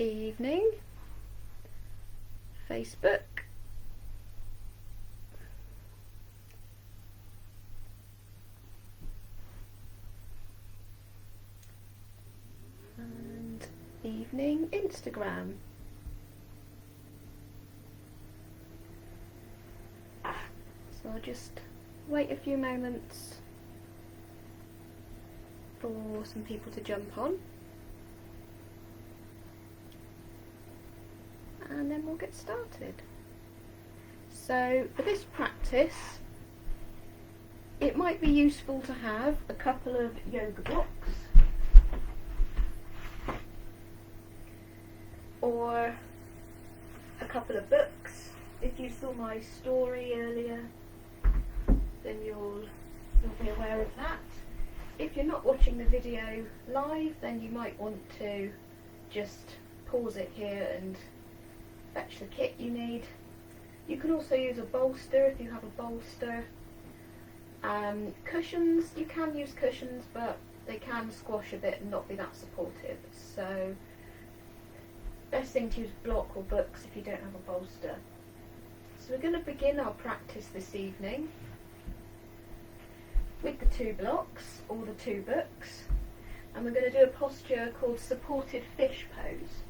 evening, Facebook. And evening, Instagram. So I'll just wait a few moments for some people to jump on, and then we'll get started. So for this practice, it might be useful to have a couple of yoga blocks or a couple of books. If you saw my story earlier, then you'll be aware of that. If you're not watching the video live, then you might want to just pause it here and fetch the kit you need. You can also use a bolster if you have a bolster. Cushions, you can use cushions, but they can squash a bit and not be that supportive. So best thing to use block or books if you don't have a bolster. So we're going to begin our practice this evening with the 2 blocks or the 2 books, and we're going to do a posture called supported fish pose.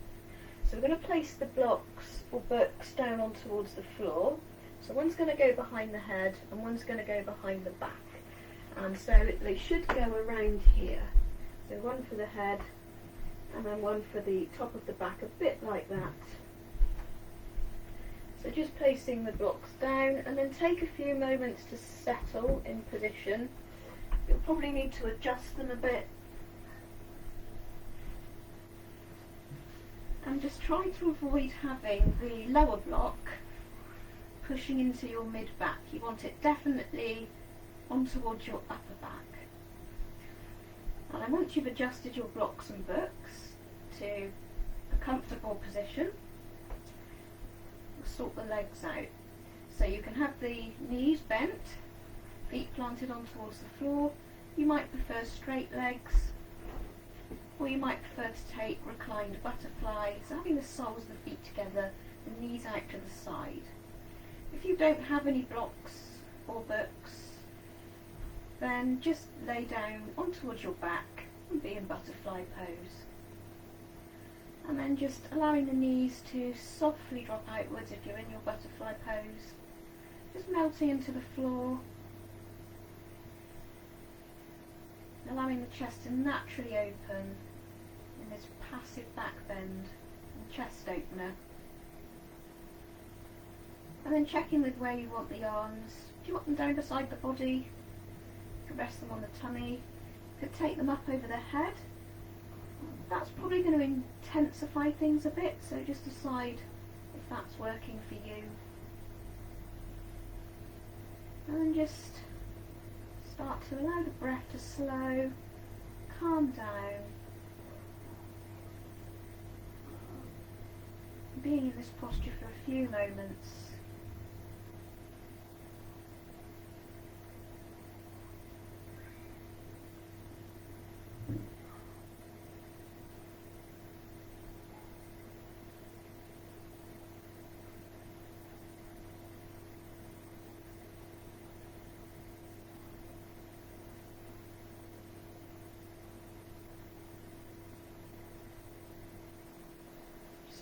So we're going to place the blocks or books down on towards the floor. So one's going to go behind the head and one's going to go behind the back, and so they should go around here. So one for the head and then one for the top of the back, a bit like that. So just placing the blocks down, and then take a few moments to settle in position. You'll probably need to adjust them a bit. And just try to avoid having the lower block pushing into your mid-back. You want it definitely on towards your upper back. And then once you've adjusted your blocks and books to a comfortable position, sort the legs out. So you can have the knees bent, feet planted on towards the floor. You might prefer straight legs, or you might prefer to take reclined butterfly, so having the soles of the feet together, the knees out to the side. If you don't have any blocks or books, then just lay down on towards your back and be in butterfly pose. And then just allowing the knees to softly drop outwards if you're in your butterfly pose. Just melting into the floor. Allowing the chest to naturally open in this passive back bend and chest opener. And then checking with where you want the arms. If you want them down beside the body, you can rest them on the tummy. You could take them up over the head. That's probably going to intensify things a bit, so just decide if that's working for you. And then just start to allow the breath to slow, calm down. Being in this posture for a few moments.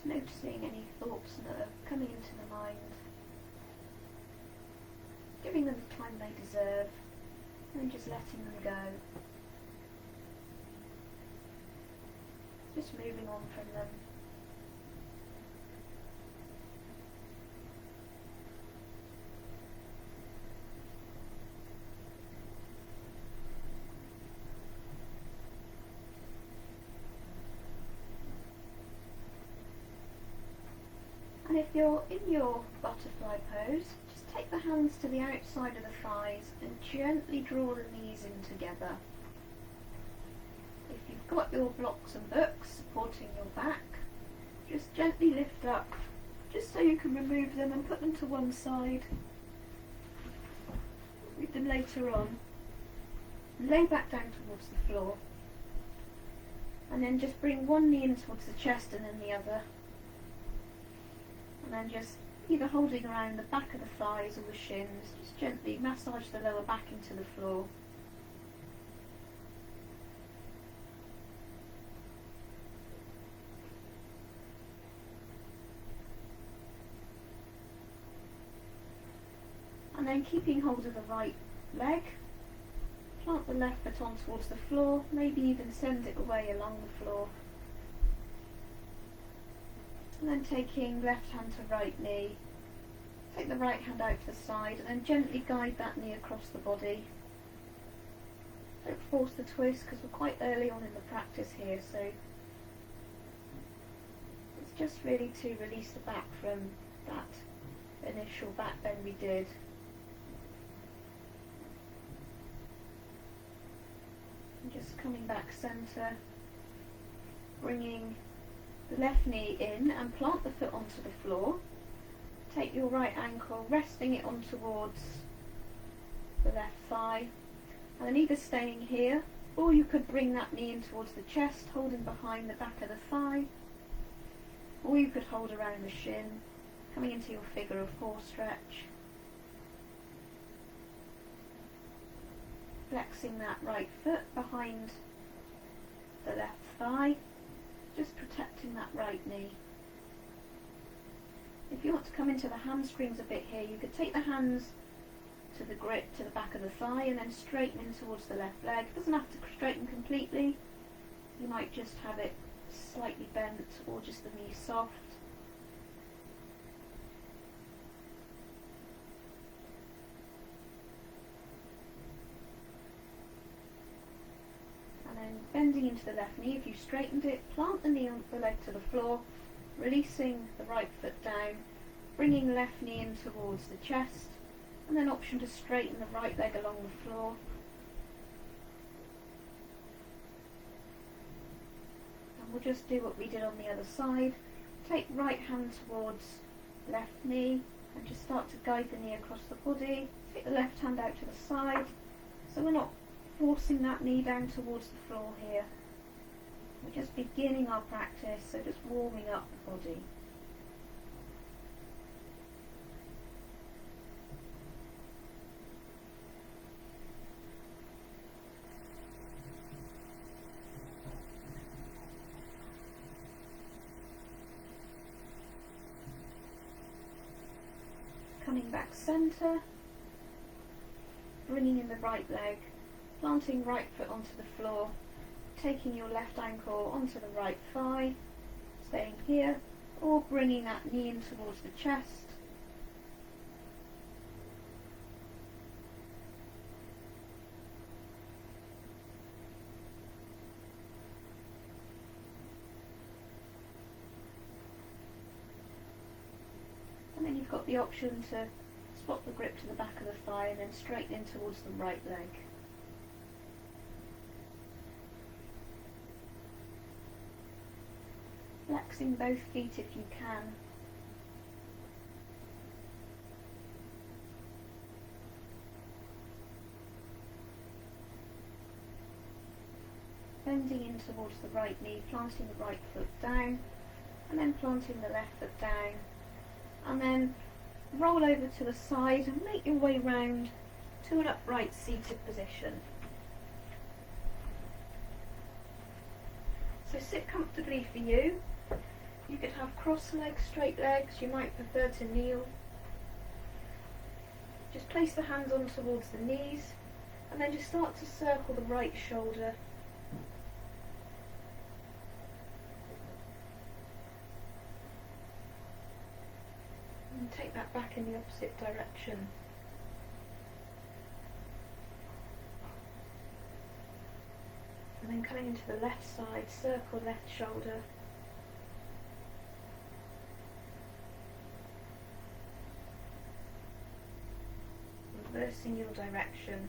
Noticing any thoughts that are coming into the mind, giving them the time they deserve, and then just letting them go. Just moving on from them. And if you're in your butterfly pose, just take the hands to the outside of the thighs and gently draw the knees in together. If you've got your blocks and books supporting your back, just gently lift up, just so you can remove them and put them to one side. Read them later on. Lay back down towards the floor. And then just bring one knee in towards the chest and then the other. And then just either holding around the back of the thighs or the shins, just gently massage the lower back into the floor. And then keeping hold of the right leg, plant the left foot on towards the floor, maybe even send it away along the floor. And then taking left hand to right knee, take the right hand out to the side and then gently guide that knee across the body. Don't force the twist because we're quite early on in the practice here, so it's just really to release the back from that initial back bend we did. And just coming back centre, bringing the left knee in and plant the foot onto the floor. Take your right ankle, resting it on towards the left thigh, and then either staying here or you could bring that knee in towards the chest, holding behind the back of the thigh, or you could hold around the shin, coming into your figure of four stretch. Flexing that right foot behind the left thigh, just protecting that right knee. If you want to come into the hamstrings a bit here, you could take the hands to the grip to the back of the thigh and then straighten in towards the left leg. It doesn't have to straighten completely. You might just have it slightly bent or just the knee soft. And then bending into the left knee, if you straightened it, plant the knee on the leg to the floor, releasing the right foot down, bringing left knee in towards the chest, and then option to straighten the right leg along the floor. And we'll just do what we did on the other side. Take right hand towards left knee and just start to guide the knee across the body. Take the left hand out to the side, so we're not forcing that knee down towards the floor here. We're just beginning our practice, so just warming up the body. Coming back centre, bringing in the right leg, planting right foot onto the floor, taking your left ankle onto the right thigh, staying here, or bringing that knee in towards the chest. And then you've got the option to swap the grip to the back of the thigh and then straighten in towards the right leg. Flexing both feet if you can. Bending in towards the right knee, planting the right foot down, and then planting the left foot down, and then roll over to the side and make your way round to an upright seated position. So sit comfortably for you. You could have cross legs, straight legs, you might prefer to kneel. Just place the hands on towards the knees and then just start to circle the right shoulder. And take that back in the opposite direction. And then coming into the left side, circle left shoulder. Reversing your direction.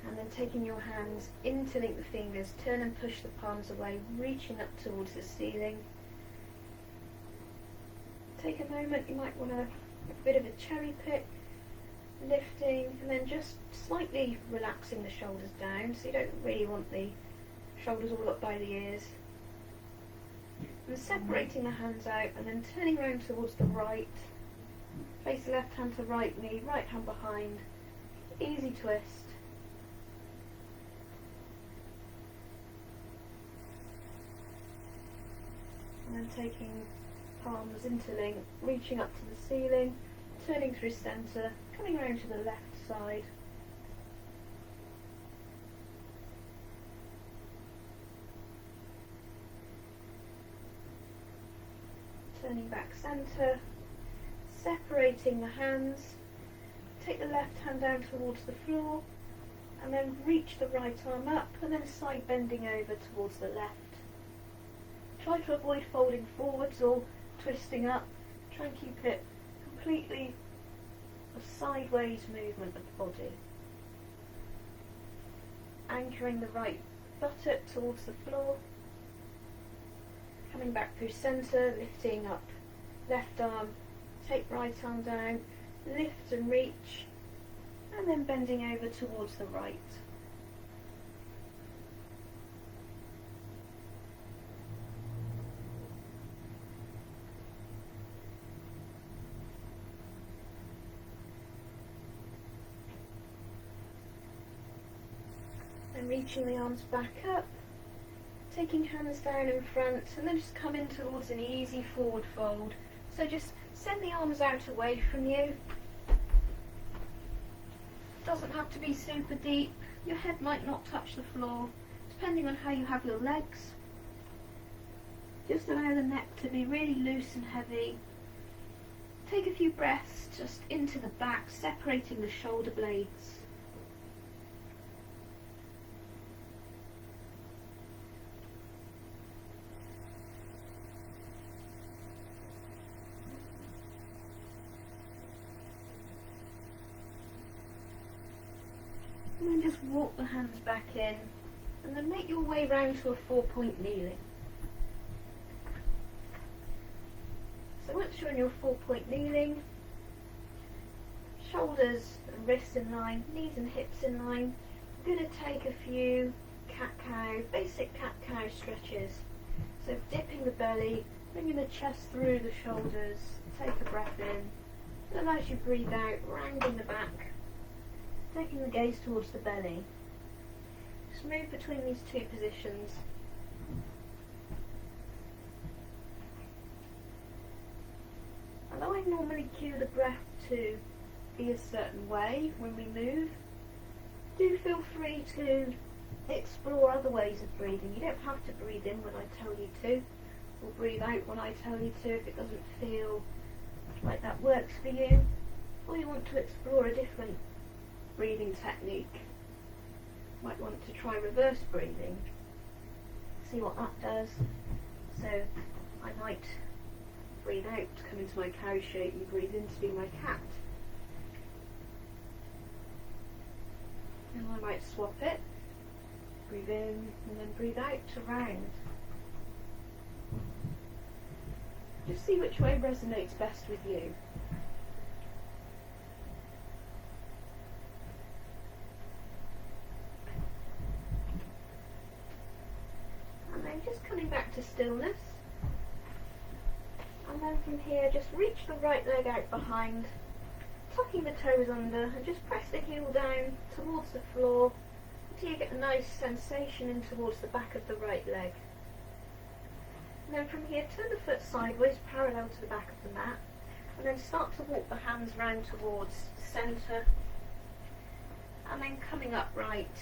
And then taking your hands, interlink the fingers, turn and push the palms away, reaching up towards the ceiling. Take a moment, you might want to have a bit of a cherry pick lifting and then just slightly relaxing the shoulders down, so you don't really want the shoulders all up by the ears. And separating the hands out and then turning around towards the right. Place the left hand to right knee, right hand behind. Easy twist. And then taking palms interlink, reaching up to the ceiling, turning through centre, coming around to the left side. Turning back centre, separating the hands, take the left hand down towards the floor, and then reach the right arm up, and then side bending over towards the left. Try to avoid folding forwards or twisting up. Try and keep it completely a sideways movement of the body. Anchoring the right buttock towards the floor. Coming back through centre, lifting up left arm, take right arm down, lift and reach, and then bending over towards the right. And reaching the arms back up, taking hands down in front, and then just come in towards an easy forward fold. So just send the arms out away from you. Doesn't have to be super deep. Your head might not touch the floor, depending on how you have your legs. Just allow the neck to be really loose and heavy. Take a few breaths just into the back, separating the shoulder blades. And then just walk the hands back in, and then make your way round to a 4-point kneeling. So once you're in your 4-point kneeling, shoulders and wrists in line, knees and hips in line, I'm going to take a few cat-cow, basic cat-cow stretches. So dipping the belly, bringing the chest through the shoulders, take a breath in, and as you breathe out, rounding the back, taking the gaze towards the belly. Just move between these two positions. Although I normally cue the breath to be a certain way when we move, do feel free to explore other ways of breathing. You don't have to breathe in when I tell you to, or breathe out when I tell you to if it doesn't feel like that works for you, or you want to explore a different breathing technique. Might want to try reverse breathing, see what that does. So I might breathe out to come into my cow shape and breathe in to be my cat. And I might swap it, breathe in and then breathe out to round. Just see which way resonates best with you. And then just coming back to stillness. And then from here, just reach the right leg out behind, tucking the toes under, and just press the heel down towards the floor until you get a nice sensation in towards the back of the right leg. And then from here, turn the foot sideways, parallel to the back of the mat, and then start to walk the hands round towards the centre, and then coming upright,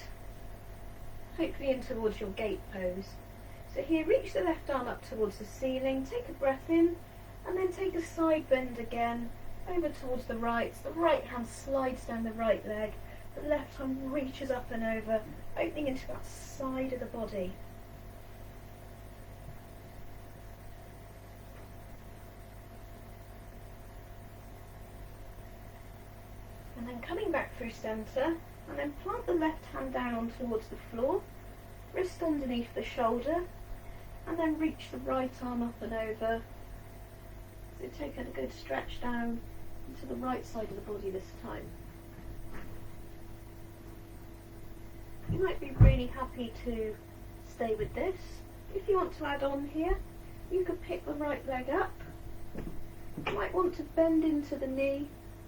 hopefully in towards your gate pose. So here, reach the left arm up towards the ceiling, take a breath in, and then take a side bend again, over towards the right. So the right hand slides down the right leg, the left arm reaches up and over, opening into that side of the body. And then coming back through centre, and then plant the left hand down towards the floor, wrist underneath the shoulder, and then reach the right arm up and over. So take a good stretch down into the right side of the body this time. you might be really happy to stay with this. If you want to add on here, you could pick the right leg up. You might want to bend into the knee,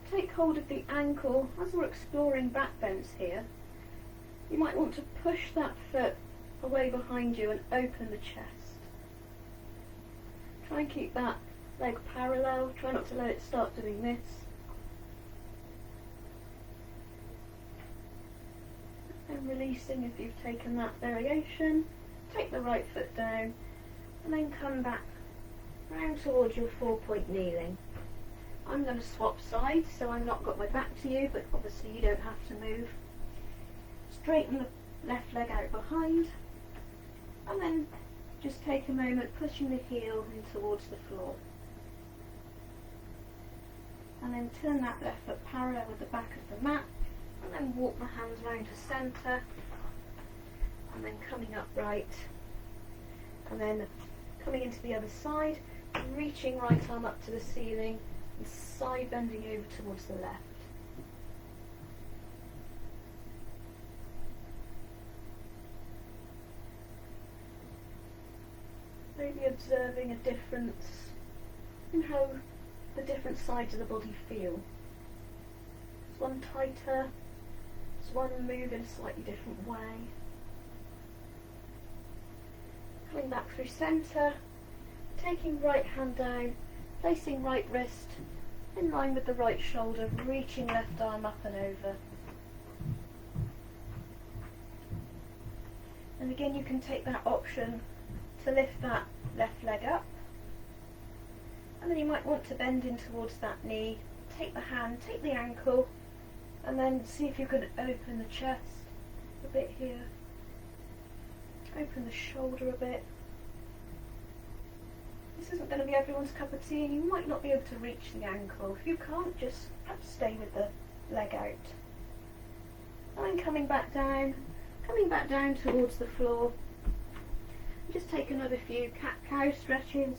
take hold of the ankle. As we're exploring back bends here, you might want to push that foot away behind you and open the chest. Try and keep that leg parallel, try not to let it start doing this. And releasing if you've taken that variation. Take the right foot down and then come back round towards your 4-point kneeling. I'm going to swap sides so I've not got my back to you, but obviously you don't have to move. Straighten the left leg out behind and then just take a moment pushing the heel in towards the floor. And then turn that left foot parallel with the back of the mat and then walk the hands round to centre and then coming upright and then coming into the other side, reaching right arm up to the ceiling and side bending over towards the left. Maybe observing a difference in how the different sides of the body feel. Is one tighter? Does one move in a slightly different way? Coming back through centre, taking right hand down, placing right wrist in line with the right shoulder, reaching left arm up and over. And again you can take that option to lift that left leg up. And then you might want to bend in towards that knee, take the hand, take the ankle, and then see if you can open the chest a bit here. Open the shoulder a bit. This isn't going to be everyone's cup of tea and you might not be able to reach the ankle. If you can't, just have to stay with the leg out. And then coming back down towards the floor. Just take another few cat-cow stretches.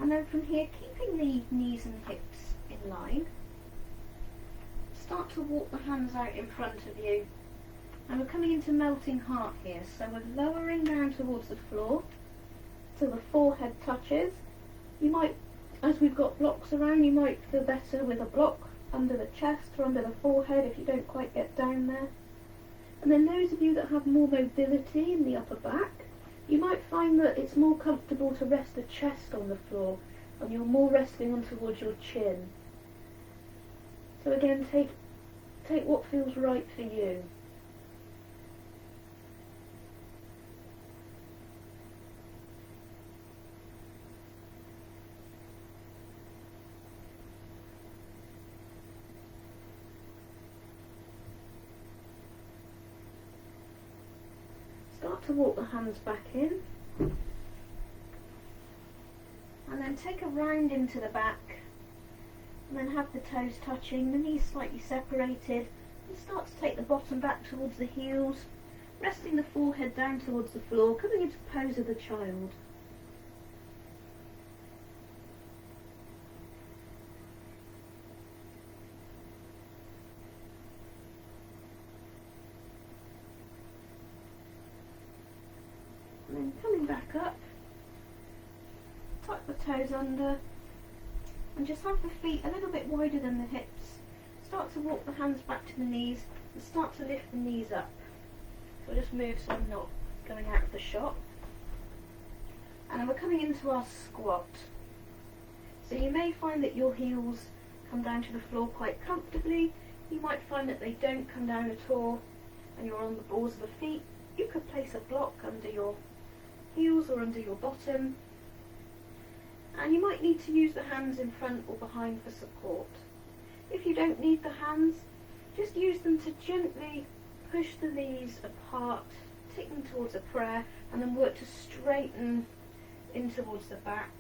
And then from here, keeping the knees and hips in line, start to walk the hands out in front of you. And we're coming into melting heart here, so we're lowering down towards the floor till the forehead touches. You might, as we've got blocks around, you might feel better with a block under the chest or under the forehead if you don't quite get down there. And then those of you that have more mobility in the upper back, you might find that it's more comfortable to rest the chest on the floor and you're more resting on towards your chin. So again, take what feels right for you. Start to walk the hands back in and then take a round into the back and then have the toes touching, the knees slightly separated, and start to take the bottom back towards the heels, resting the forehead down towards the floor, coming into pose of the child. And then coming back up, tuck the toes under and just have the feet a little bit wider than the hips. Start to walk the hands back to the knees and start to lift the knees up. So just move so I'm not going out of the shot. And then we're coming into our squat. So you may find that your heels come down to the floor quite comfortably. You might find that they don't come down at all and you're on the balls of the feet. You could place a block under your heels or under your bottom. And you might need to use the hands in front or behind for support. If you don't need the hands, just use them to gently push the knees apart, take them towards a prayer, and then work to straighten in towards the back.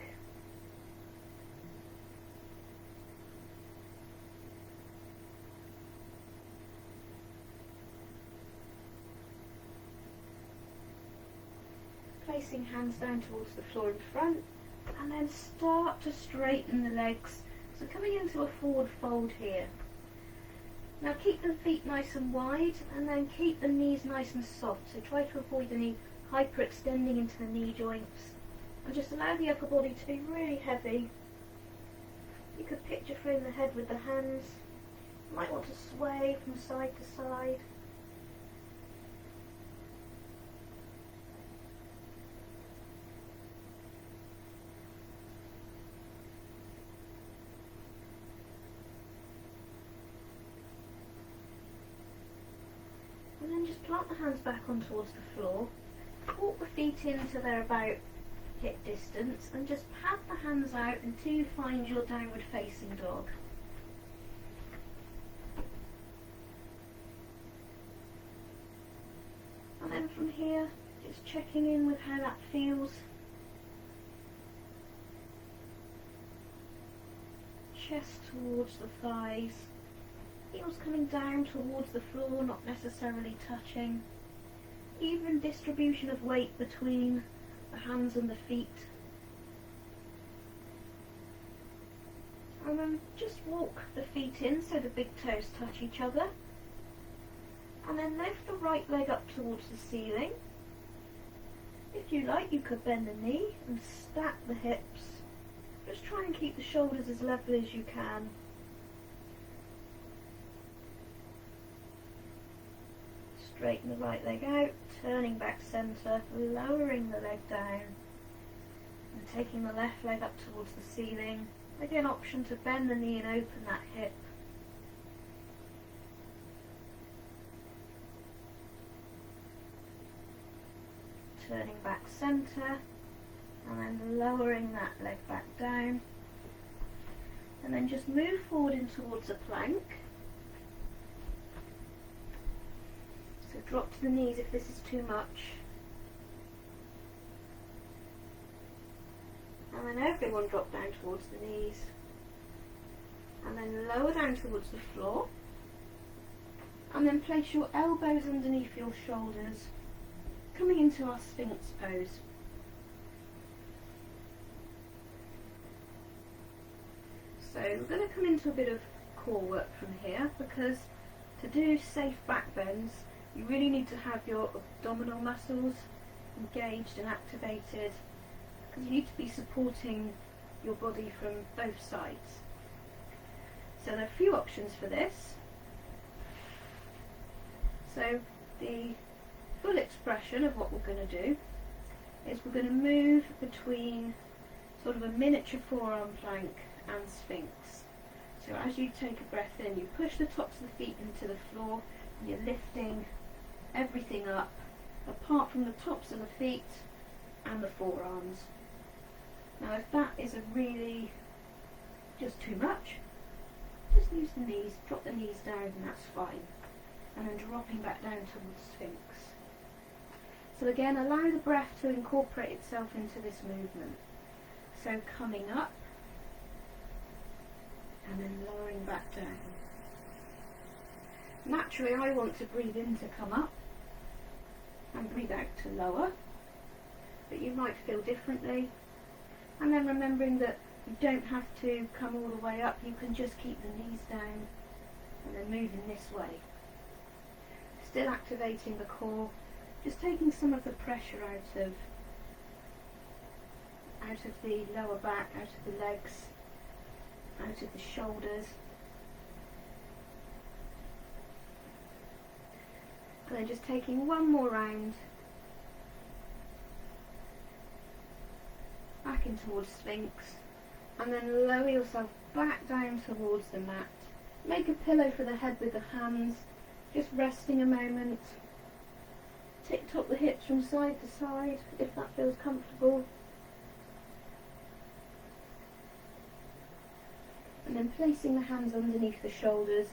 Placing hands down towards the floor in front, And then start to straighten the legs. So coming into a forward fold here. Now keep the feet nice and wide, and then keep the knees nice and soft. So try to avoid any hyperextending into the knee joints. And just allow the upper body to be really heavy. You could picture frame the head with the hands. You might want to sway from side to side. And then just plant the hands back on towards the floor. Walk the feet in to they're about hip distance, and just pat the hands out until you find your downward facing dog. And then from here, just checking in with how that feels. Chest towards the thighs, heels coming down towards the floor, not necessarily touching. Even distribution of weight between the hands and the feet. And then just walk the feet in so the big toes touch each other. And then lift the right leg up towards the ceiling. If you like, you could bend the knee and stack the hips. Just try and keep the shoulders as level as you can. Straighten the right leg out, turning back centre, lowering the leg down, and taking the left leg up towards the ceiling. Again, option to bend the knee and open that hip. Turning back centre, and then lowering that leg back down. And then just move forward in towards a plank. So drop to the knees if this is too much. And then everyone drop down towards the knees. And then lower down towards the floor. And then place your elbows underneath your shoulders, coming into our Sphinx pose. So we're going to come into a bit of core work from here, because to do safe back bends, you really need to have your abdominal muscles engaged and activated, because you need to be supporting your body from both sides. So there are a few options for this. So the full expression of what we're going to do is we're going to move between sort of a miniature forearm plank and Sphinx. So as you take a breath in, you push the tops of the feet into the floor, and you're lifting everything up, apart from the tops of the feet and the forearms. Now if that is a really just too much, just use the knees, drop the knees down, and that's fine. And then dropping back down towards Sphinx. So again, allow the breath to incorporate itself into this movement. So coming up, and then lowering back down. Naturally, I want to breathe in to come up, and breathe out to lower, but you might feel differently. And then remembering that you don't have to come all the way up, you can just keep the knees down, and then moving this way. Still activating the core, just taking some of the pressure out of the lower back, out of the legs, out of the shoulders. And then just taking one more round back in towards Sphinx, and then lower yourself back down towards the mat. Make a pillow for the head with the hands, just resting a moment. Tick-tock the hips from side to side if that feels comfortable. And then placing the hands underneath the shoulders,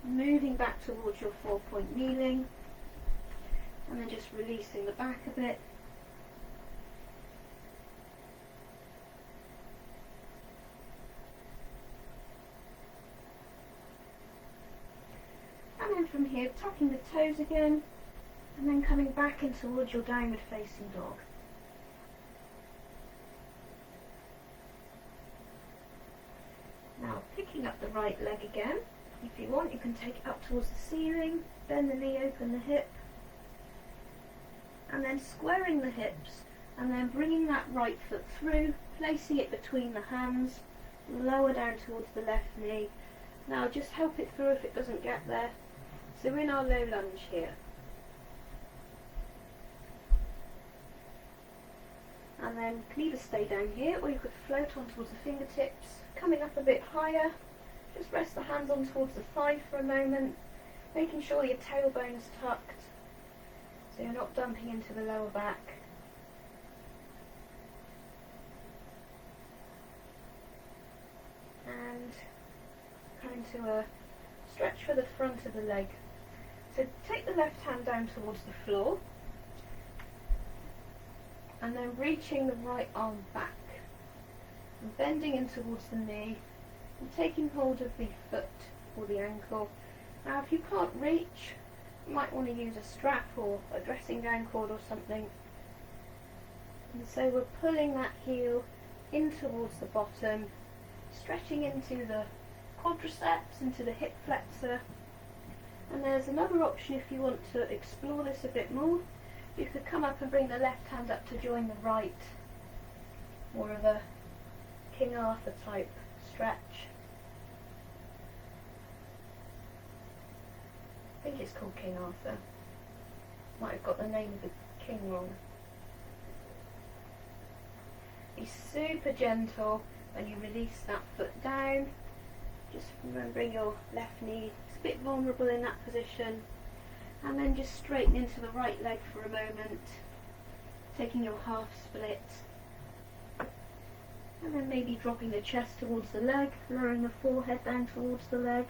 moving back towards your 4-point kneeling, and then just releasing the back a bit. And then from here, tucking the toes again, and then coming back in towards your downward facing dog. picking up the right leg again. If you want, you can take it up towards the ceiling, bend the knee, open the hip, and then squaring the hips, and then bringing that right foot through, placing it between the hands, lower down towards the left knee. Now just help it through if it doesn't get there. So we're in our low lunge here. And then you can either stay down here or you could float on towards the fingertips, coming up a bit higher. Just rest the hands on towards the thigh for a moment, making sure your tailbone's tucked so you're not dumping into the lower back. And coming to a stretch for the front of the leg. So take the left hand down towards the floor and then reaching the right arm back and bending in towards the knee and taking hold of the foot or the ankle. Now if you can't reach, you might want to use a strap or a dressing gown cord or something. And so we're pulling that heel in towards the bottom, stretching into the quadriceps, into the hip flexor. And there's another option if you want to explore this a bit more. You could come up and bring the left hand up to join the right, more of a King Arthur type stretch. I think it's called King Arthur. Might have got the name of the king wrong. Be super gentle when you release that foot down. Just remembering your left knee is a bit vulnerable in that position. And then just straighten into the right leg for a moment, taking your half split. And then maybe dropping the chest towards the leg, lowering the forehead down towards the leg.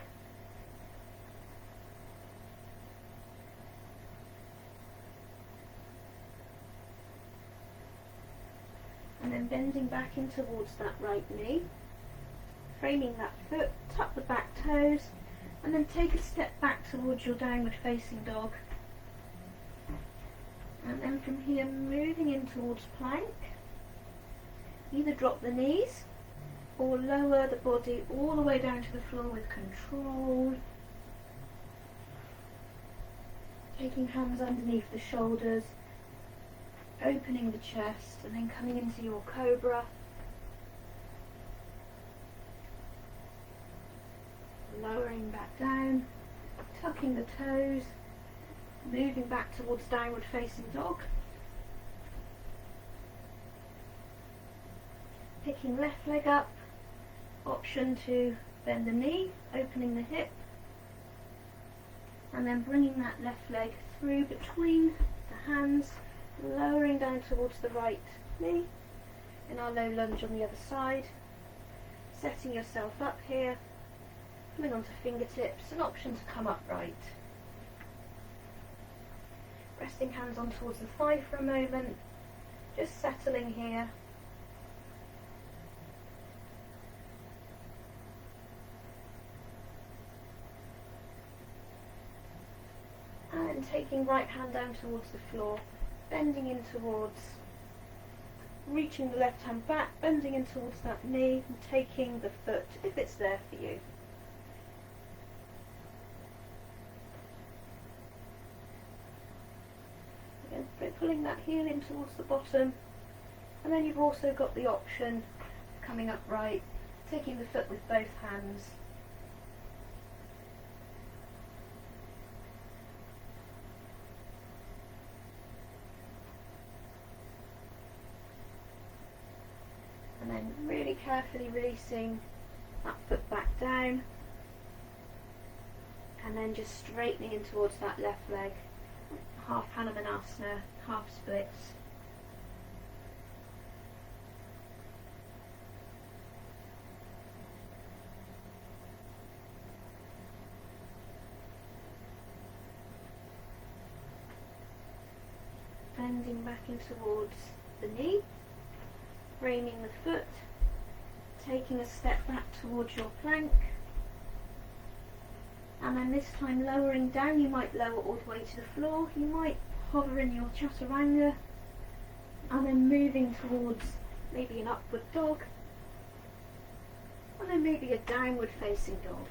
And then bending back in towards that right knee, framing that foot, tuck the back toes, and then take a step back towards your downward facing dog. And then from here, moving in towards plank. Either drop the knees or lower the body all the way down to the floor with control. Taking hands underneath the shoulders, opening the chest, and then coming into your cobra. Lowering back down, tucking the toes, moving back towards downward facing dog. Picking left leg up, option to bend the knee, opening the hip, and then bringing that left leg through between the hands, lowering down towards the right knee in our low lunge on the other side, setting yourself up here, coming onto fingertips, an option to come upright. Resting hands on towards the thigh for a moment, just settling here. And taking right hand down towards the floor, bending in towards, reaching the left hand back, bending in towards that knee and taking the foot if it's there for you. Pulling that heel in towards the bottom, and then you've also got the option of coming upright, taking the foot with both hands. And then really carefully releasing that foot back down, and then just straightening in towards that left leg. Half Hanumanasana, half splits. Bending back in towards the knee, framing the foot, taking a step back towards your plank. And then this time lowering down, you might lower all the way to the floor, you might hover in your chaturanga, and then moving towards maybe an upward dog. and then maybe a downward facing dog.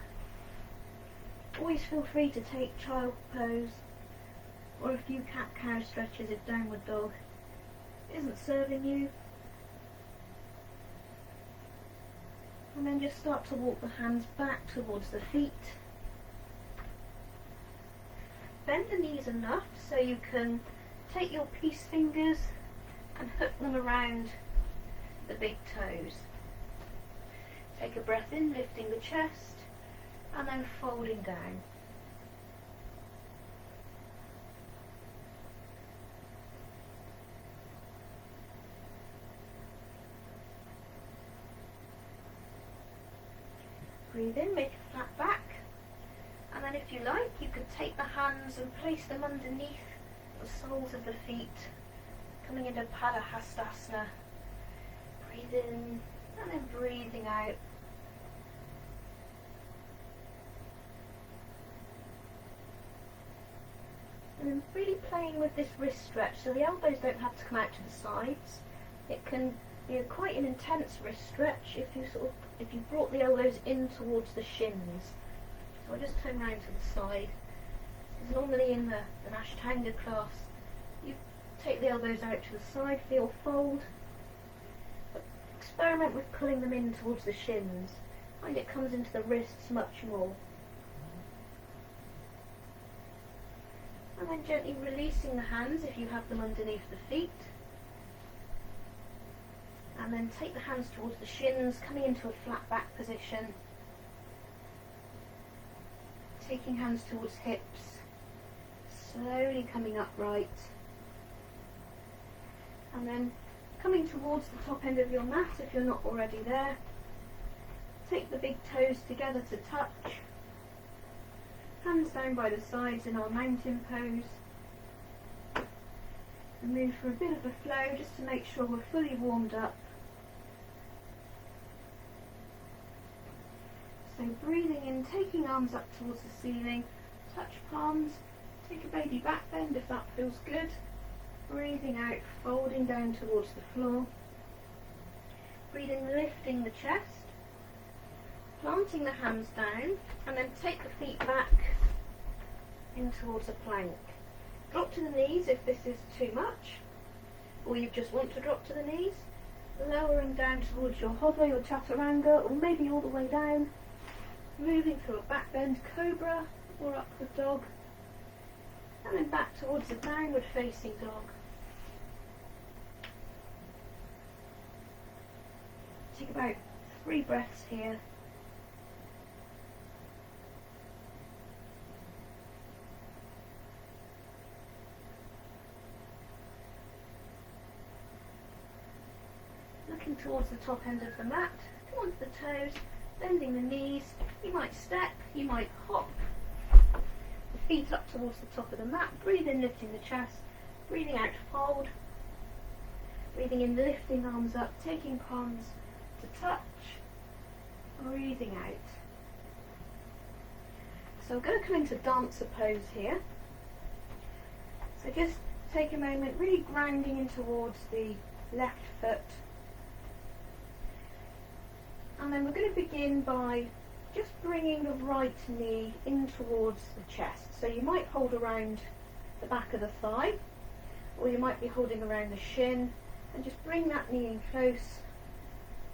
Always feel free to take child pose or a few cat-cow stretches if downward dog isn't serving you. And then just start to walk the hands back towards the feet. Bend the knees enough so you can take your peace fingers and hook them around the big toes. Take a breath in, lifting the chest, and then folding down. Breathe in, make a flat back, and then if you like, you could take the hands and place them underneath the soles of the feet, coming into Padahastasana. Breathe in, and then breathing out. And then really playing with this wrist stretch, so the elbows don't have to come out to the sides. It can be quite an intense wrist stretch if you brought the elbows in towards the shins. So I'll just turn around to the side. Because normally in the Ashtanga class, you take the elbows out to the side, feel fold. But experiment with pulling them in towards the shins. Find it comes into the wrists much more. And then gently releasing the hands if you have them underneath the feet. And then take the hands towards the shins, coming into a flat back position. Taking hands towards hips, slowly coming upright. And then coming towards the top end of your mat if you're not already there. Take the big toes together to touch. Hands down by the sides in our mountain pose. And move for a bit of a flow just to make sure we're fully warmed up. So breathing in, taking arms up towards the ceiling, touch palms, take a baby back bend if that feels good. Breathing out, folding down towards the floor. Breathing, lifting the chest. Planting the hands down, and then take the feet back in towards a plank. Drop to the knees if this is too much, or you just want to drop to the knees. Lowering down towards your hover, your chaturanga, or maybe all the way down. Moving through a back bend cobra or upward dog, and then back towards the downward facing dog. Take about 3 breaths here. Looking towards the top end of the mat, come onto the toes, bending the knees. You might step, you might hop. The feet up towards the top of the mat. Breathe in, lifting the chest. Breathing out, fold. Breathing in, lifting arms up, taking palms to touch. Breathing out. So we're going to come into dancer pose here. So just take a moment, really grounding in towards the left foot. And then we're going to begin by just bringing the right knee in towards the chest. So you might hold around the back of the thigh, or you might be holding around the shin, and just bring that knee in close,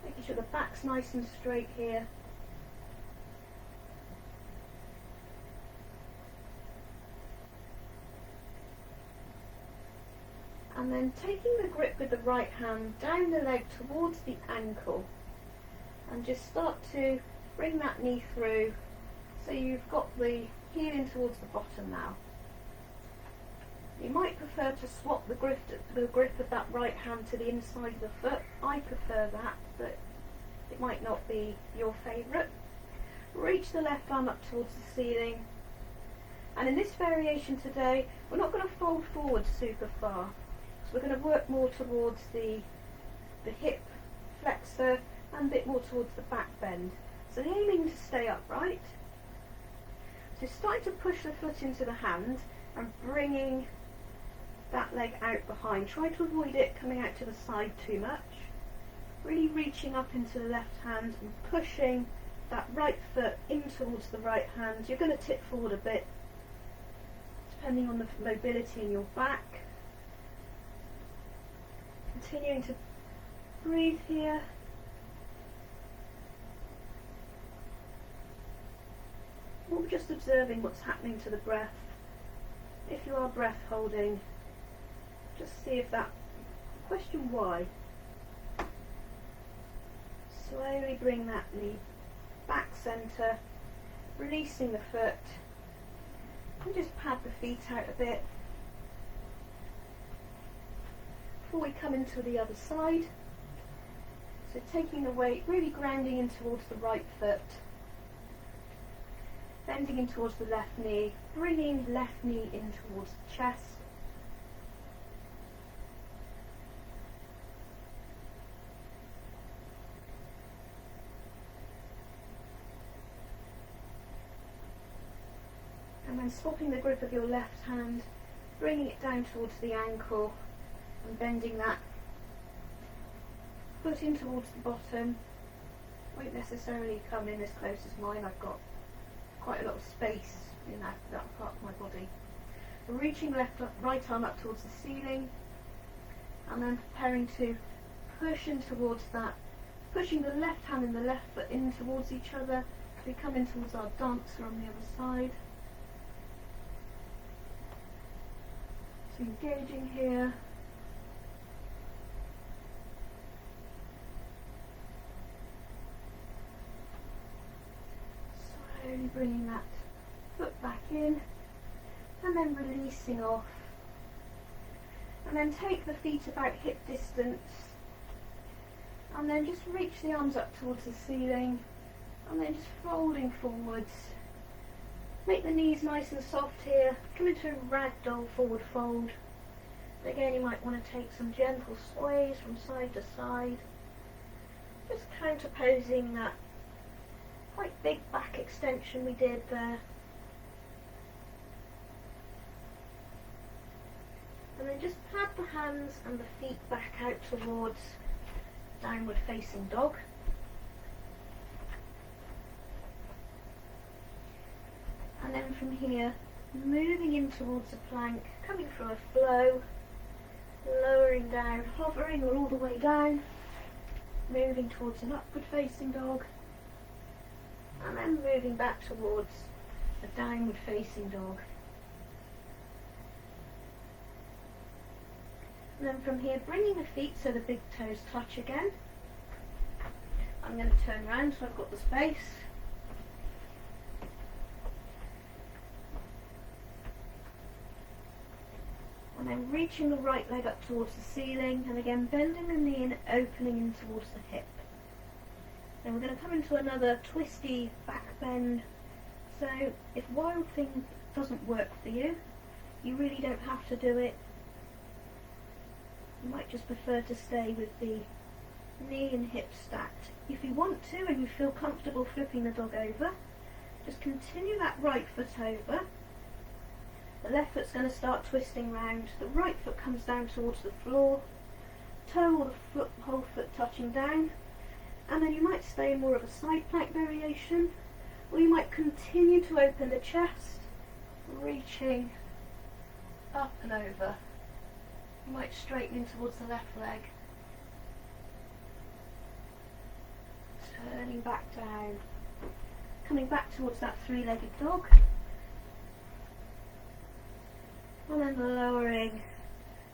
making sure the back's nice and straight here. And then taking the grip with the right hand down the leg towards the ankle. And just start to bring that knee through so you've got the heel in towards the bottom now. You might prefer to swap the grip of that right hand to the inside of the foot. I prefer that, but it might not be your favourite. Reach the left arm up towards the ceiling. And in this variation today, we're not going to fold forward super far. So we're going to work more towards the hip flexor and a bit more towards the back bend. So aiming to stay upright. So starting to push the foot into the hand and bringing that leg out behind. Try to avoid it coming out to the side too much. really reaching up into the left hand and pushing that right foot in towards the right hand. You're going to tip forward a bit depending on the mobility in your back. Continuing to breathe here. Or just observing what's happening to the breath. If you are breath holding, just see if that, question why. Slowly bring that knee back centre, releasing the foot, and just pad the feet out a bit before we come into the other side. So taking the weight, really grounding in towards the right foot, bending in towards the left knee, bringing left knee in towards the chest. And then swapping the grip of your left hand, bringing it down towards the ankle and bending that foot in towards the bottom. Won't necessarily come in as close as mine. I've got quite a lot of space in that part of my body. So reaching right arm up towards the ceiling and then preparing to push in towards that, pushing the left hand and the left foot in towards each other as we come in towards our dancer on the other side. So engaging here. Slowly bringing that foot back in and then releasing off. And then take the feet about hip distance and then just reach the arms up towards the ceiling and then just folding forwards. Make the knees nice and soft here. Come into a ragdoll forward fold. Again, you might want to take some gentle sways from side to side. Just counterposing that quite big back extension we did there. And then just pad the hands and the feet back out towards downward facing dog. And then from here, moving in towards a plank, coming through a flow, lowering down, hovering all the way down, moving towards an upward facing dog, and then moving back towards a downward facing dog. And then from here, bringing the feet so the big toes touch again. I'm going to turn around so I've got the space. And then reaching the right leg up towards the ceiling, and again bending the knee and opening in towards the hip. Then we're going to come into another twisty back bend. So if Wild Thing doesn't work for you, you really don't have to do it. You might just prefer to stay with the knee and hip stacked. If you want to and you feel comfortable flipping the dog over, just continue that right foot over. The left foot's going to start twisting round. The right foot comes down towards the floor, toe or the whole foot touching down, and then you might stay in more of a side plank variation, or you might continue to open the chest, reaching up and over. You might straighten in towards the left leg, turning back down, coming back towards that three-legged dog, and then lowering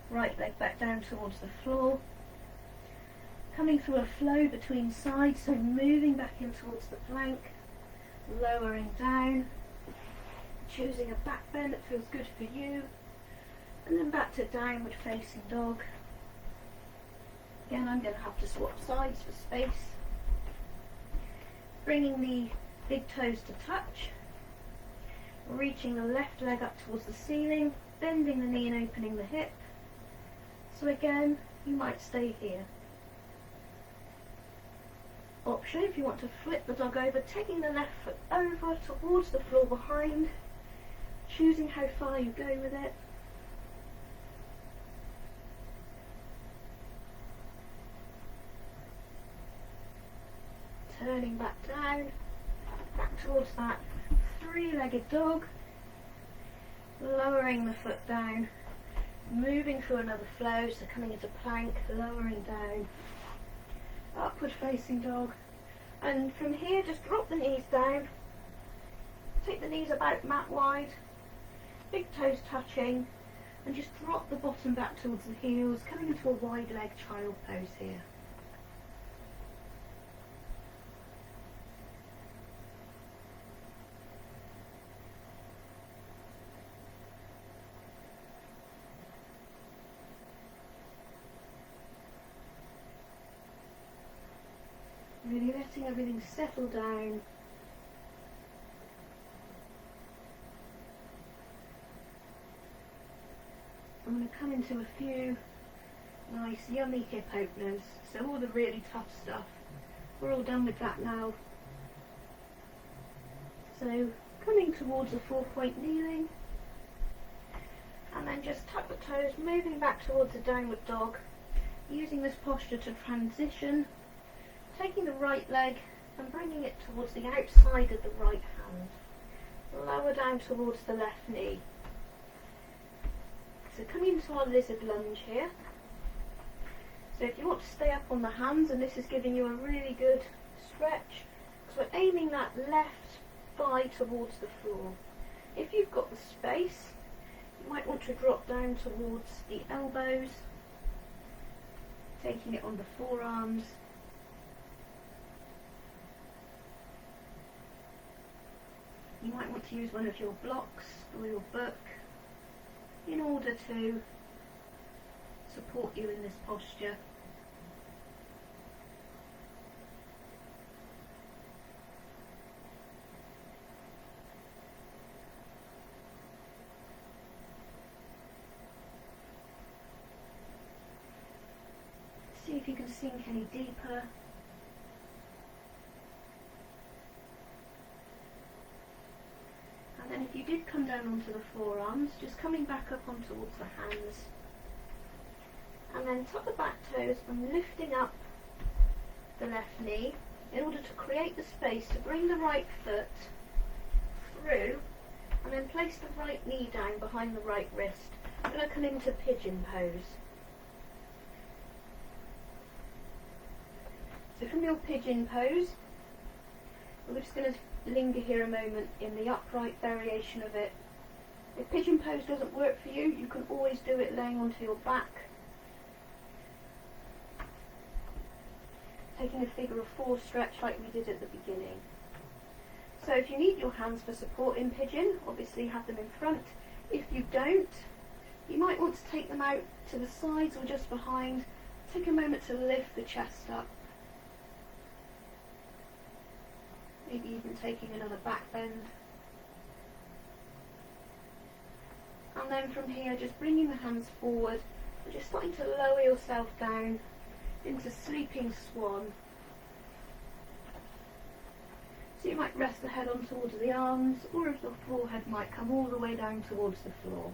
right leg back down towards the floor, coming through a flow between sides, so moving back in towards the plank, lowering down, choosing a back bend that feels good for you, and then back to downward facing dog. Again, I'm going to have to swap sides for space. Bringing the big toes to touch, reaching the left leg up towards the ceiling, bending the knee and opening the hip. So again, you might stay here. Option, if you want to flip the dog over, taking the left foot over towards the floor behind, choosing how far you go with it. turning back down, back towards that three-legged dog, lowering the foot down, moving through another flow, so coming into plank, lowering down, upward facing dog, and from here just drop the knees down, take the knees about mat wide, big toes touching, and just drop the bottom back towards the heels, coming into a wide leg child pose here. Really letting everything settle down. I'm going to come into a few nice yummy hip openers, so all the really tough stuff, we're all done with that now. So coming towards a 4-point kneeling, and then just tuck the toes, moving back towards a downward dog, using this posture to transition, taking the right leg and bringing it towards the outside of the right hand, lower down towards the left knee. So coming into our lizard lunge here. So if you want to stay up on the hands, and this is giving you a really good stretch, because we're aiming that left thigh towards the floor. If you've got the space, you might want to drop down towards the elbows, taking it on the forearms. You might want to use one of your blocks or your book in order to support you in this posture. See if you can sink any deeper. And then if you did come down onto the forearms, just coming back up on towards the hands. And then tuck the back toes and lifting up the left knee in order to create the space to bring the right foot through, and then place the right knee down behind the right wrist. I'm going to come into pigeon pose. So from your pigeon pose, we're just going to linger here a moment in the upright variation of it. If pigeon pose doesn't work for you, you can always do it laying onto your back, taking a figure of 4 stretch like we did at the beginning. So if you need your hands for support in pigeon, obviously have them in front. If you don't, you might want to take them out to the sides or just behind. Take a moment to lift the chest up. Maybe even taking another back bend. And then from here, just bringing the hands forward and just starting to lower yourself down into sleeping swan. So you might rest the head on towards the arms, or if the forehead might come all the way down towards the floor.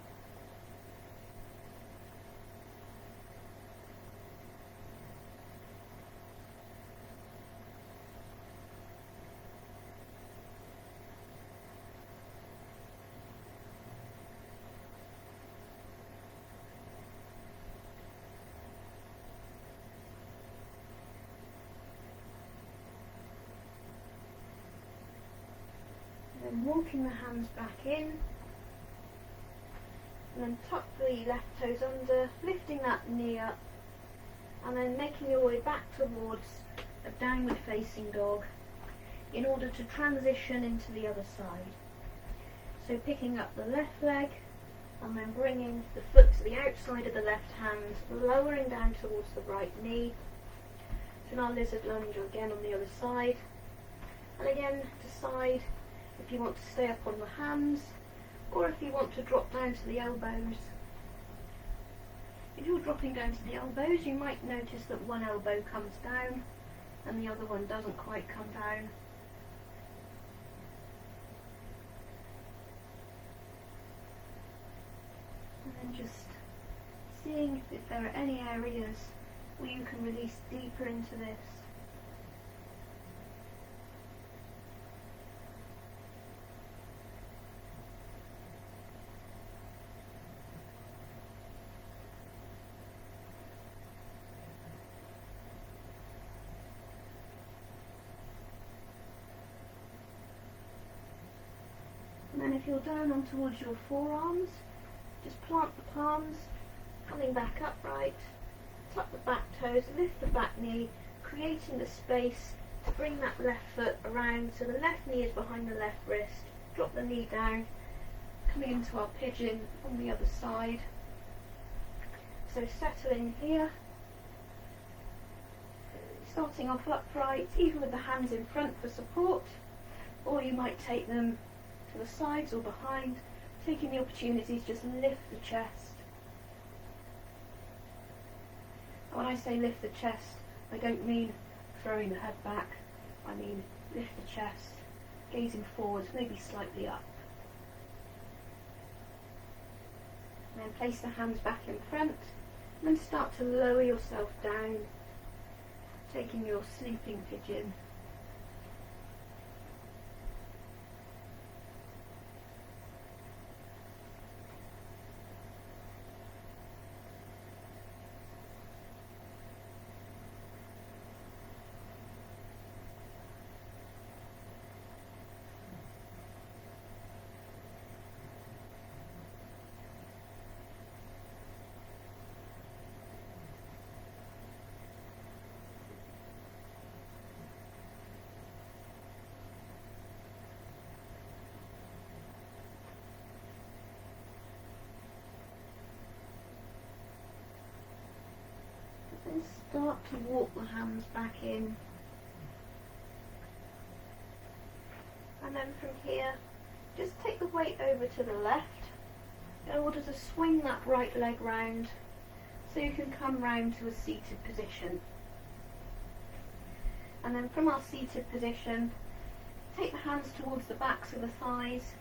Then walking the hands back in, and then tuck the left toes under, lifting that knee up, and then making your way back towards a downward facing dog in order to transition into the other side. So picking up the left leg and then bringing the foot to the outside of the left hand, lowering down towards the right knee. So now lizard lunge again on the other side, and again decide if you want to stay up on the hands or if you want to drop down to the elbows. If you're dropping down to the elbows, you might notice that one elbow comes down and the other one doesn't quite come down. And then just seeing if there are any areas where you can release deeper into this. And then if you're down on towards your forearms, just plant the palms, coming back upright, tuck the back toes, lift the back knee, creating the space to bring that left foot around so the left knee is behind the left wrist. Drop the knee down, coming into our pigeon on the other side. So settle in here, starting off upright, even with the hands in front for support, or you might take them to the sides or behind, taking the opportunities, just lift the chest. And when I say lift the chest, I don't mean throwing the head back, I mean lift the chest, gazing forward, maybe slightly up. And then place the hands back in front, and then start to lower yourself down, taking your sleeping pigeon. And start to walk the hands back in. And then from here, just take the weight over to the left in order to swing that right leg round so you can come round to a seated position. And then from our seated position, take the hands towards the backs of the thighs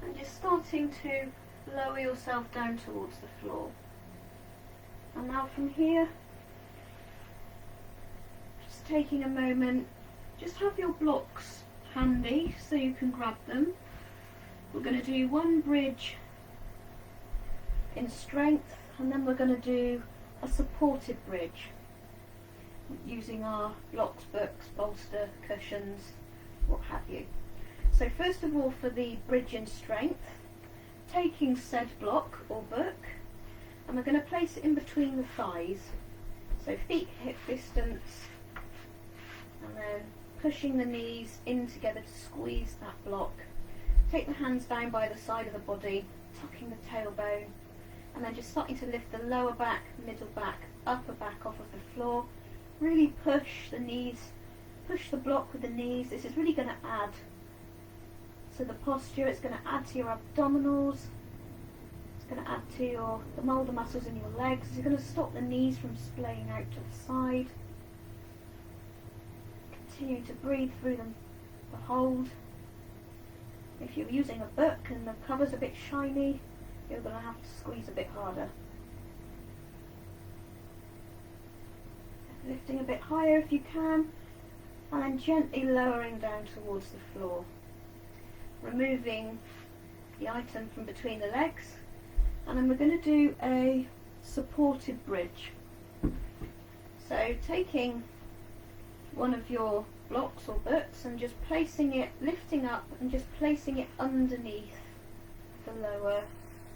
and just starting to lower yourself down towards the floor. And now from here, just taking a moment, just have your blocks handy so you can grab them. We're going to do one bridge in strength, and then we're going to do a supported bridge using our blocks, books, bolster, cushions, what have you. So first of all, for the bridge in strength, taking said block or book, and we're going to place it in between the thighs, so feet hip distance, and then pushing the knees in together to squeeze that block. Take the hands down by the side of the body, tucking the tailbone, and then just starting to lift the lower back, middle back, upper back off of the floor. Really push the knees, push the block with the knees. This is really going to add to the posture. It's going to add to your abdominals. It's going to add to the molar muscles in your legs. It's going to stop the knees from splaying out to the side. Continue to breathe through the hold. If you're using a book and the cover's a bit shiny, you're going to have to squeeze a bit harder. Lifting a bit higher if you can, and then gently lowering down towards the floor. Removing the item from between the legs, and then we're going to do a supported bridge. So taking one of your blocks or books and just placing it, lifting up and just placing it underneath the lower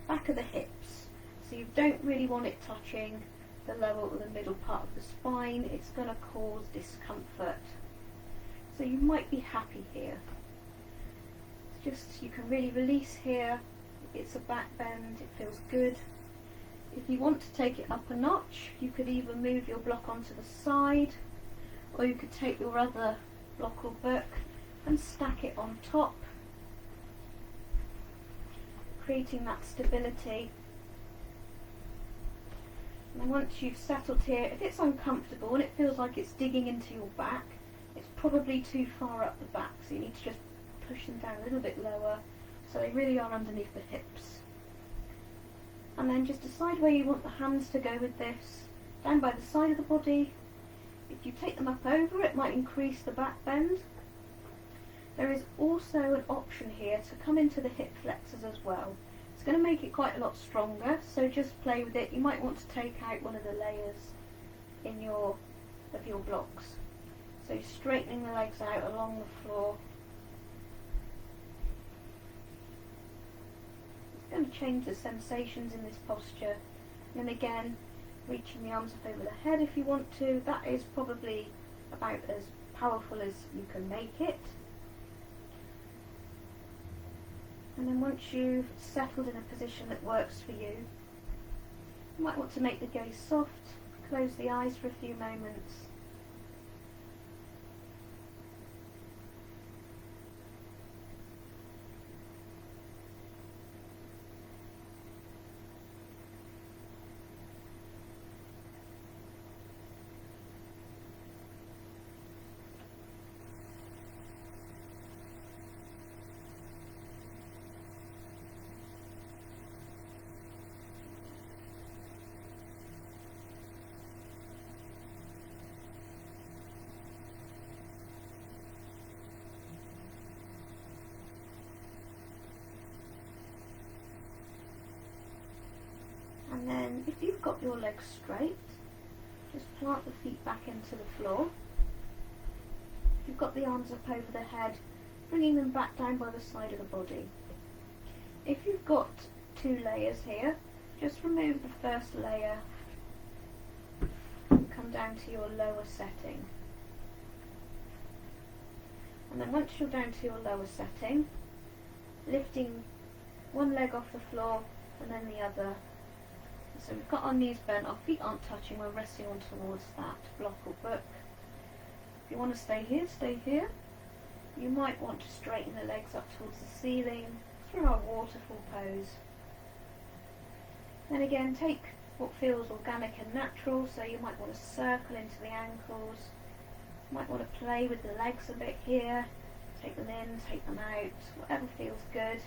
back of the hips. So you don't really want it touching the lower or the middle part of the spine. It's going to cause discomfort. So you might be happy here. It's just, you can really release here. It's a back bend, it feels good. If you want to take it up a notch, you could either move your block onto the side, or you could take your other block or book and stack it on top, creating that stability. And then once you've settled here, if it's uncomfortable and it feels like it's digging into your back, it's probably too far up the back, so you need to just push them down a little bit lower so they really are underneath the hips. And then just decide where you want the hands to go with this, down by the side of the body. If you take them up over, it might increase the back bend. There is also an option here to come into the hip flexors as well. It's going to make it quite a lot stronger, so just play with it. You might want to take out one of the layers of your blocks. So straightening the legs out along the floor. going to change the sensations in this posture. And again, reaching the arms up over the head if you want to. That is probably about as powerful as you can make it. And then once you've settled in a position that works for you, you might want to make the gaze soft, close the eyes for a few moments. And then if you've got your legs straight, just plant the feet back into the floor. If you've got the arms up over the head, bringing them back down by the side of the body. If you've got two layers here, just remove the first layer and come down to your lower setting. And then once you're down to your lower setting, lifting one leg off the floor and then the other. So we've got our knees bent, our feet aren't touching, we're resting on towards that block or book. If you want to stay here, stay here. You might want to straighten the legs up towards the ceiling through our waterfall pose. Then again, take what feels organic and natural, so you might want to circle into the ankles. You might want to play with the legs a bit here, take them in, take them out, whatever feels good.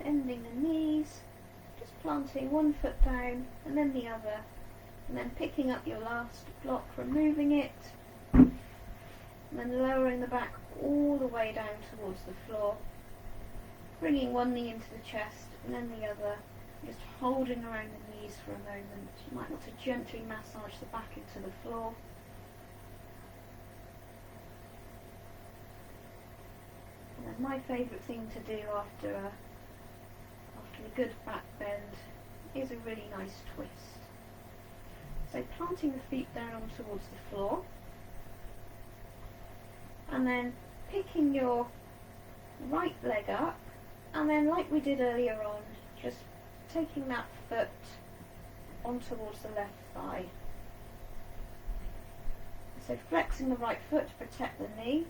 Bending the knees, just planting one foot down and then the other, and then picking up your last block, removing it, and then lowering the back all the way down towards the floor, bringing one knee into the chest and then the other, just holding around the knees for a moment. You might want to gently massage the back into the floor. And then my favourite thing to do after a good back bend is a really nice twist. So planting the feet down towards the floor and then picking your right leg up, and then like we did earlier on, just taking that foot on towards the left thigh. So flexing the right foot to protect the knee,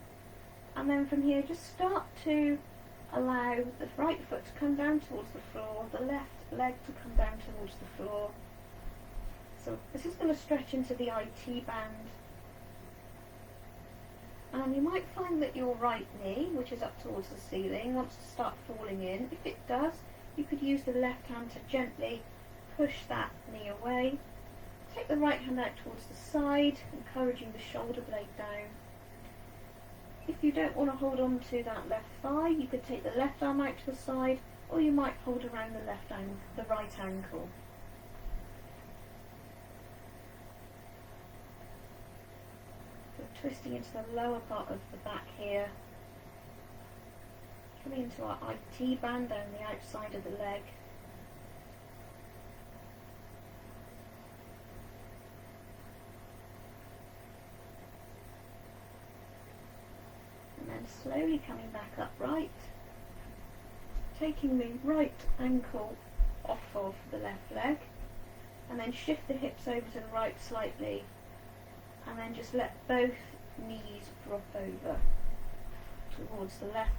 and then from here just start to allow the right foot to come down towards the floor, the left leg to come down towards the floor. So this is going to stretch into the IT band. And you might find that your right knee, which is up towards the ceiling, wants to start falling in. If it does, you could use the left hand to gently push that knee away. Take the right hand out towards the side, encouraging the shoulder blade down. If you don't want to hold on to that left thigh, you could take the left arm out to the side, or you might hold around the right ankle. So twisting into the lower part of the back here, coming into our IT band down the outside of the leg. And slowly coming back upright, taking the right ankle off of the left leg, and then shift the hips over to the right slightly, and then just let both knees drop over towards the left.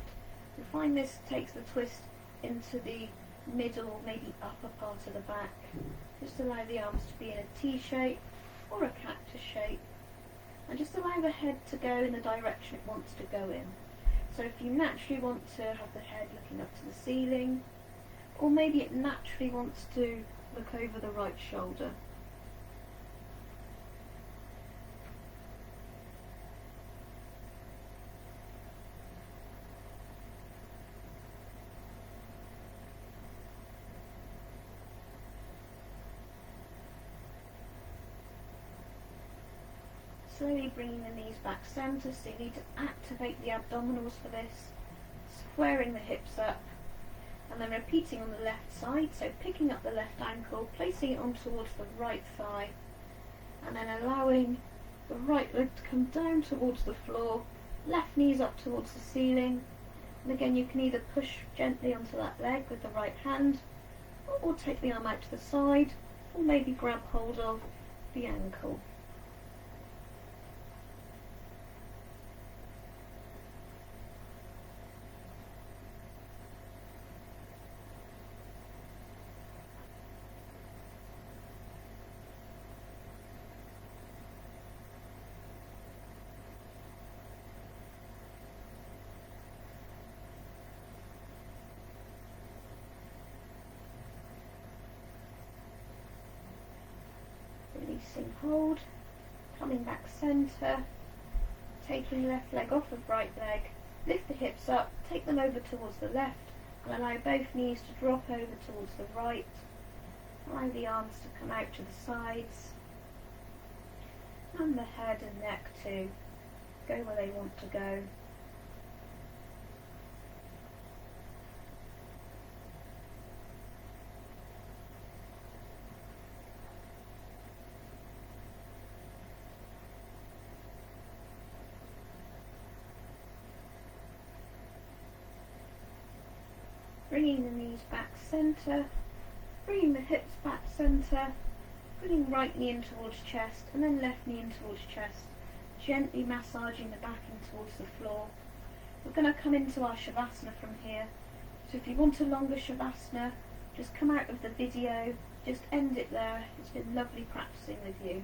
You find this takes the twist into the middle, maybe upper part of the back. Just allow the arms to be in a T shape or a cactus shape. And just allow the head to go in the direction it wants to go in. So if you naturally want to have the head looking up to the ceiling, or maybe it naturally wants to look over the right shoulder. Slowly bringing the knees back centre, so you need to activate the abdominals for this, squaring the hips up, and then repeating on the left side, so picking up the left ankle, placing it on towards the right thigh, and then allowing the right leg to come down towards the floor, left knees up towards the ceiling, and again you can either push gently onto that leg with the right hand, or take the arm out to the side, or maybe grab hold of the ankle. Releasing hold, coming back centre, taking left leg off of right leg, lift the hips up, take them over towards the left, and allow both knees to drop over towards the right. Allow the arms to come out to the sides, and the head and neck to go where they want to go. Bringing the knees back centre, bringing the hips back centre, bringing right knee in towards chest and then left knee in towards chest, gently massaging the back in towards the floor. We're going to come into our Shavasana from here, so if you want a longer Shavasana, just come out of the video, just end it there. It's been lovely practicing with you.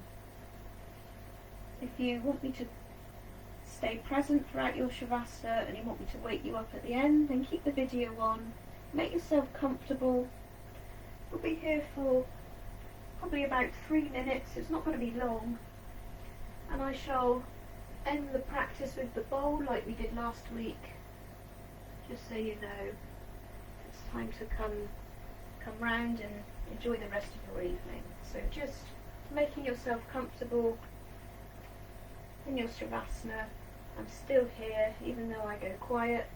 If you want me to stay present throughout your Shavasana and you want me to wake you up at the end, then keep the video on. Make yourself comfortable. We'll be here for probably about 3 minutes. It's not going to be long. And I shall end the practice with the bowl like we did last week. Just so you know, it's time to come round and enjoy the rest of your evening. So just making yourself comfortable in your Shavasana. I'm still here, even though I go quiet.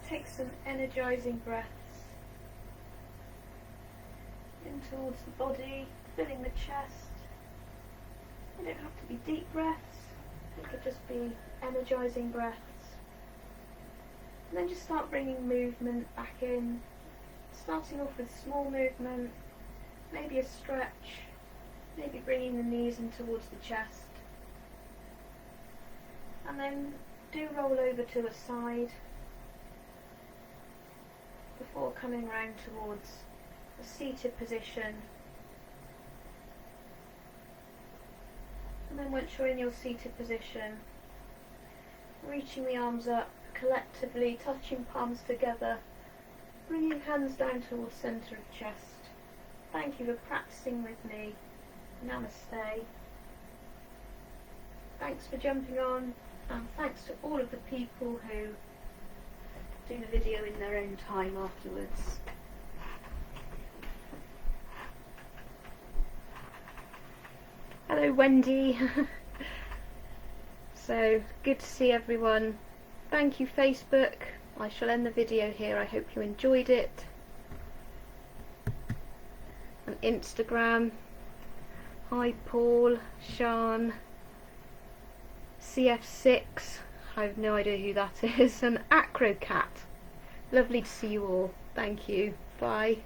Take some energizing breaths in towards the body, filling the chest. They don't have to be deep breaths, it could just be energizing breaths. And then just start bringing movement back in, starting off with small movement, maybe a stretch, maybe bringing the knees in towards the chest, and then do roll over to the side before coming round towards a seated position. And then once you're in your seated position, reaching the arms up collectively, touching palms together, bringing hands down towards centre of chest. Thank you for practicing with me. Namaste. Thanks for jumping on, and thanks to all of the people who do the video in their own time afterwards. Hello Wendy. So good to see everyone. Thank you Facebook. I shall end the video here. I hope you enjoyed it. And Instagram. Hi Paul, Sean, CF6, I have no idea who that is, and Acrocat. Lovely to see you all. Thank you. Bye.